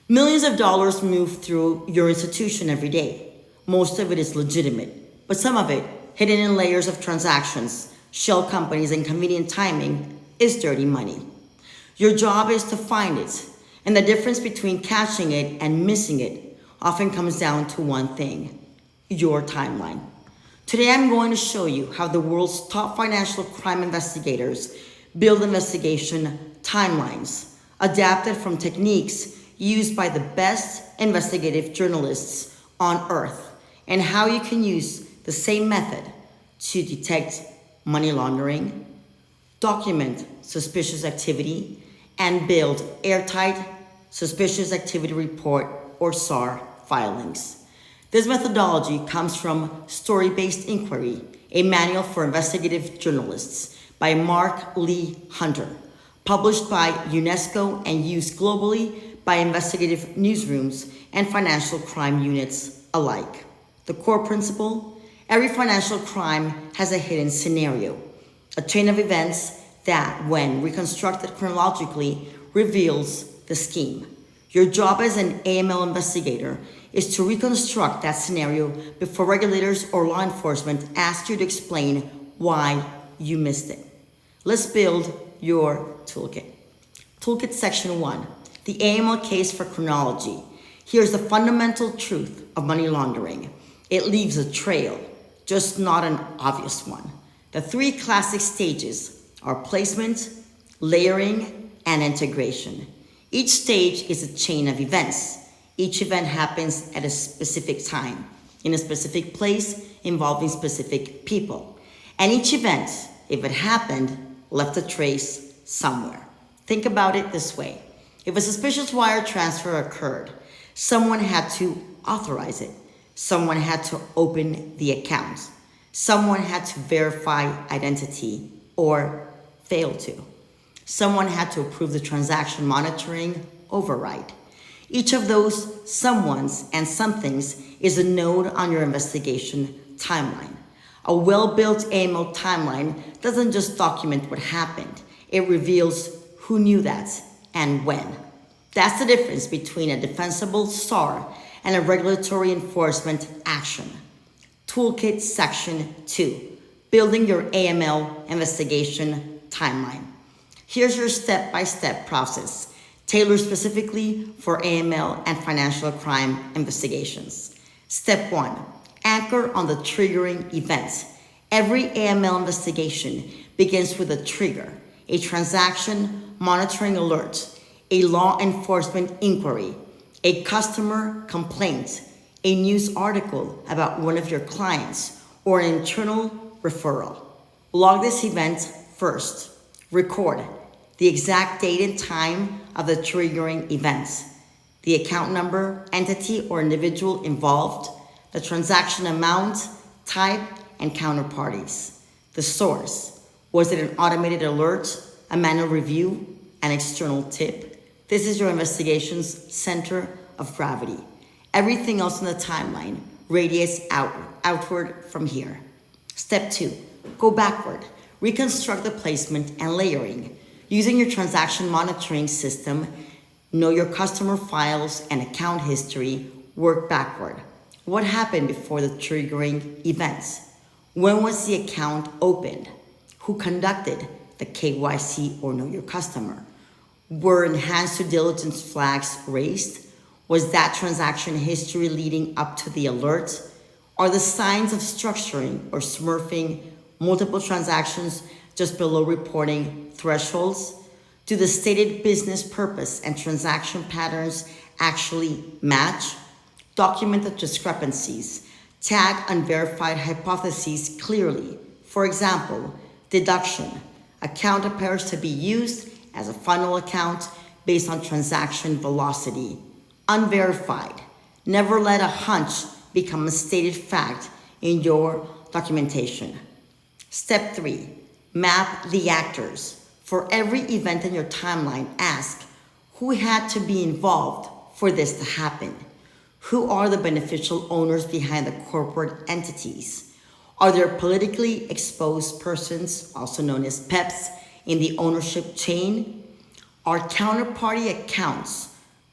Millions of dollars move through your institution every day. Most of it is legitimate, but some of it, hidden in layers of transactions, shell companies, and convenient timing, is dirty money. Your job is to find it, and the difference between catching it and missing it often comes down to one thing: your timeline. Today I'm going to show you how the world's top financial crime investigators build investigation timelines, adapted from techniques used by the best investigative journalists on earth, and how you can use the same method to detect money laundering, document suspicious activity, and build airtight suspicious activity report or SAR filings. This methodology comes from Story-Based Inquiry, a manual for investigative journalists by Mark Lee Hunter, published by UNESCO and used globally by investigative newsrooms and financial crime units alike. The core principle: every financial crime has a hidden scenario, a chain of events that, when reconstructed chronologically, reveals the scheme. Your job as an AML investigator is to reconstruct that scenario before regulators or law enforcement ask you to explain why you missed it. Let's build your toolkit. Toolkit Section 1. The AML case for chronology. Here's the fundamental truth of money laundering. It leaves a trail, just not an obvious one. The three classic stages are placement, layering, and integration. Each stage is a chain of events. Each event happens at a specific time, in a specific place, involving specific people. And each event, if it happened, left a trace somewhere. Think about it this way. If a suspicious wire transfer occurred, someone had to authorize it. Someone had to open the account. Someone had to verify identity or fail to. Someone had to approve the transaction monitoring override. Each of those someones and somethings is a node on your investigation timeline. A well-built AML timeline doesn't just document what happened. It reveals who knew that and when. That's the difference between a defensible SAR and a regulatory enforcement action. Toolkit Section 2. Building your AML investigation timeline. Here's your step-by-step process, tailored specifically for AML and financial crime investigations. Step 1. Anchor on the triggering event. Every AML investigation begins with a trigger, a transaction monitoring alert, a law enforcement inquiry, a customer complaint, a news article about one of your clients, or an internal referral. Log this event first. Record the exact date and time of the triggering event, the account number, entity, or individual involved, the transaction amount, type, and counterparties. The source. Was it an automated alert, a manual review, an external tip? This is your investigation's center of gravity. Everything else in the timeline radiates outward from here. Step 2. Go backward. Reconstruct the placement and layering. Using your transaction monitoring system, know your customer files and account history, work backward. What happened before the triggering events? When was the account opened? Who conducted the KYC or know your customer? Were enhanced due diligence flags raised? Was that transaction history leading up to the alert? Are the signs of structuring or smurfing multiple transactions just below reporting thresholds? Do the stated business purpose and transaction patterns actually match? Document the discrepancies. Tag unverified hypotheses clearly. For example, deduction. Account appears to be used as a funnel account based on transaction velocity. Unverified. Never let a hunch become a stated fact in your documentation. Step 3. Map the actors. For every event in your timeline, ask, who had to be involved for this to happen? Who are the beneficial owners behind the corporate entities? Are there politically exposed persons, also known as PEPs, in the ownership chain? Are counterparty accounts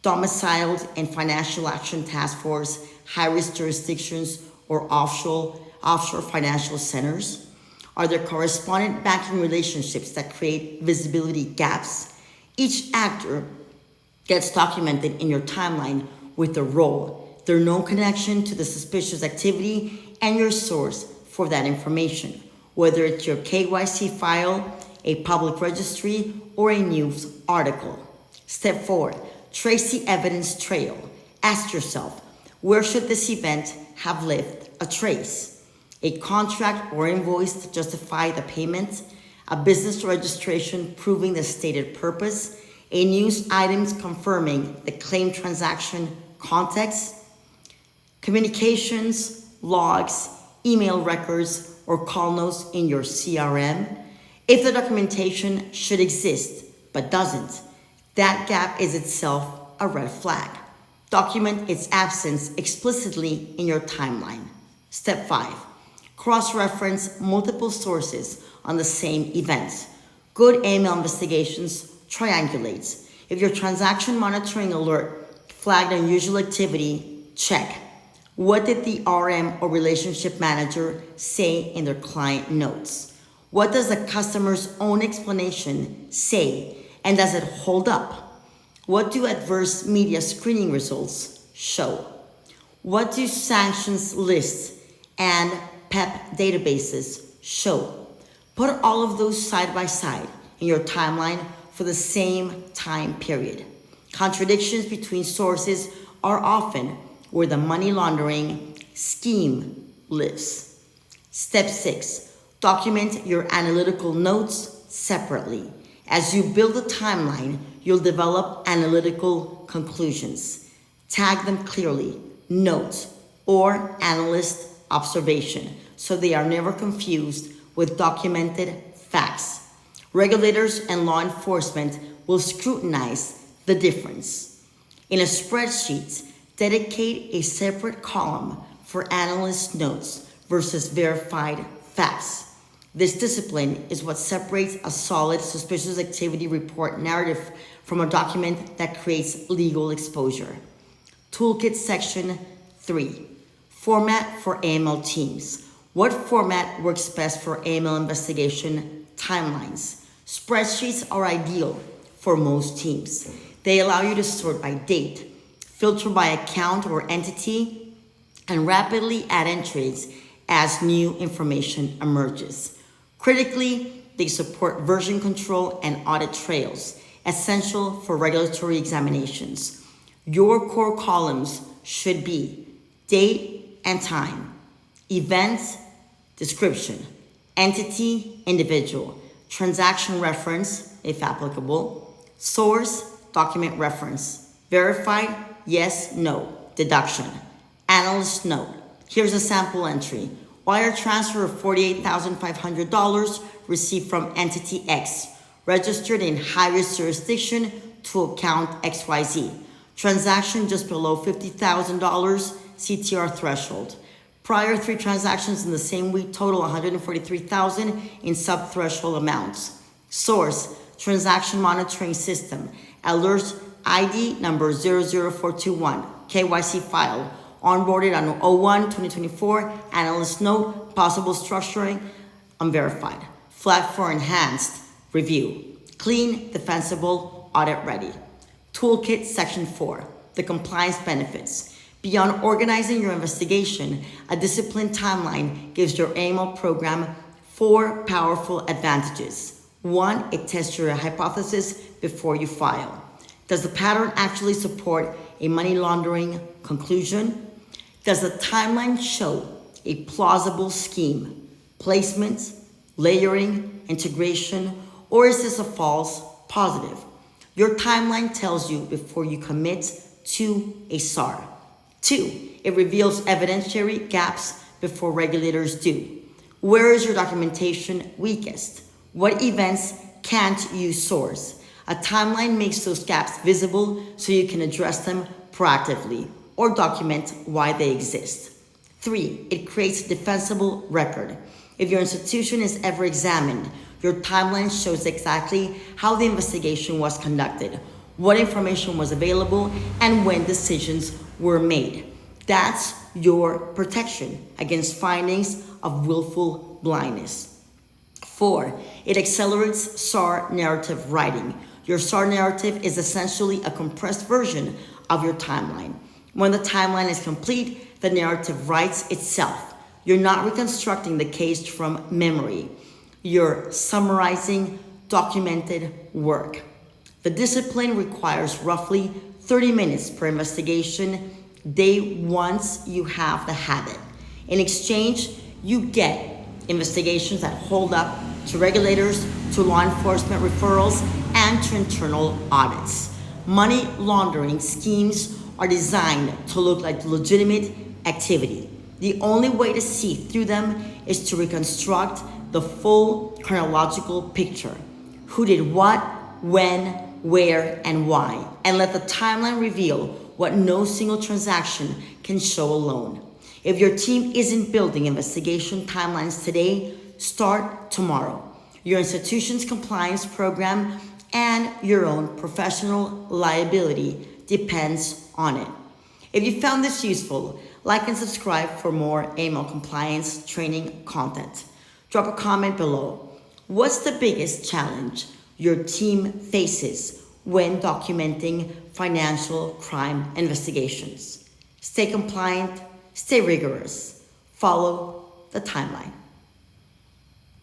domiciled in financial action task force, high-risk jurisdictions, or offshore financial centers? Are there correspondent banking relationships that create visibility gaps? Each actor gets documented in your timeline with their role, their known connection to the suspicious activity, and your source for that information, whether it's your KYC file, a public registry, or a news article. Step 4. Trace the evidence trail. Ask yourself, where should this event have left a trace? A contract or invoice to justify the payment, a business registration proving the stated purpose, a news item confirming the claim transaction context, communications, logs, email records, or call notes in your CRM. If the documentation should exist but doesn't, that gap is itself a red flag. Document its absence explicitly in your timeline. Step 5. Cross-reference multiple sources on the same event. Good AML investigations triangulates. If your transaction monitoring alert flagged unusual activity, check. What did the RM or relationship manager say in their client notes? What does the customer's own explanation say, and does it hold up? What do adverse media screening results show? What do sanctions lists and PEP databases show? Put all of those side by side in your timeline for the same time period. Contradictions between sources are often where the money laundering scheme lives. Step 6. Document your analytical notes separately. As you build a timeline, you'll develop analytical conclusions. Tag them clearly, note, or analyst observation, so they are never confused with documented facts. Regulators and law enforcement will scrutinize the difference. In a spreadsheet, dedicate a separate column for analyst notes versus verified facts. This discipline is what separates a solid suspicious activity report narrative from a document that creates legal exposure. Toolkit section 3. Format for AML teams. What format works best for AML investigation timelines? Spreadsheets are ideal for most teams. They allow you to sort by date, filter by account or entity, and rapidly add entries as new information emerges. Critically, they support version control and audit trails, essential for regulatory examinations. Your core columns should be date and time, event, description, entity, individual, transaction reference, if applicable, source, document reference, verified, yes, no, deduction, analyst note. Here's a sample entry. Wire transfer of $48,500 received from entity X, registered in high-risk jurisdiction to account XYZ. Transaction just below $50,000 CTR threshold. Prior 3 transactions in the same week total $143,000 in sub-threshold amounts. Source, transaction monitoring system, alert ID number 00421, KYC file, onboarded on 01/2024, analyst note, possible structuring, unverified. Flag for enhanced review. Clean, defensible, audit ready. Toolkit section 4, the compliance benefits. Beyond organizing your investigation, a disciplined timeline gives your AML program 4 powerful advantages. 1, it tests your hypothesis before you file. Does the pattern actually support a money laundering conclusion? Does the timeline show a plausible scheme, placement, layering, integration, or is this a false positive? Your timeline tells you before you commit to a SAR. 2, it reveals evidentiary gaps before regulators do. Where is your documentation weakest? What events can't you source? A timeline makes those gaps visible so you can address them proactively or document why they exist. 3, it creates a defensible record. If your institution is ever examined, your timeline shows exactly how the investigation was conducted, what information was available, and when decisions were made. That's your protection against findings of willful blindness. 4, it accelerates SAR narrative writing. Your SAR narrative is essentially a compressed version of your timeline. When the timeline is complete, the narrative writes itself. You're not reconstructing the case from memory. You're summarizing documented work. The discipline requires roughly 30 minutes per investigation day once you have the habit. In exchange, you get investigations that hold up to regulators, to law enforcement referrals, and to internal audits. Money laundering schemes are designed to look like legitimate activity. The only way to see through them is to reconstruct the full chronological picture. Who did what, when, where, and why, and let the timeline reveal what no single transaction can show alone. If your team isn't building investigation timelines today, start tomorrow. Your institution's compliance program and your own professional liability depends on it. If you found this useful, like and subscribe for more AML compliance training content. Drop a comment below. What's the biggest challenge your team faces when documenting financial crime investigations? Stay compliant, stay rigorous, follow the timeline.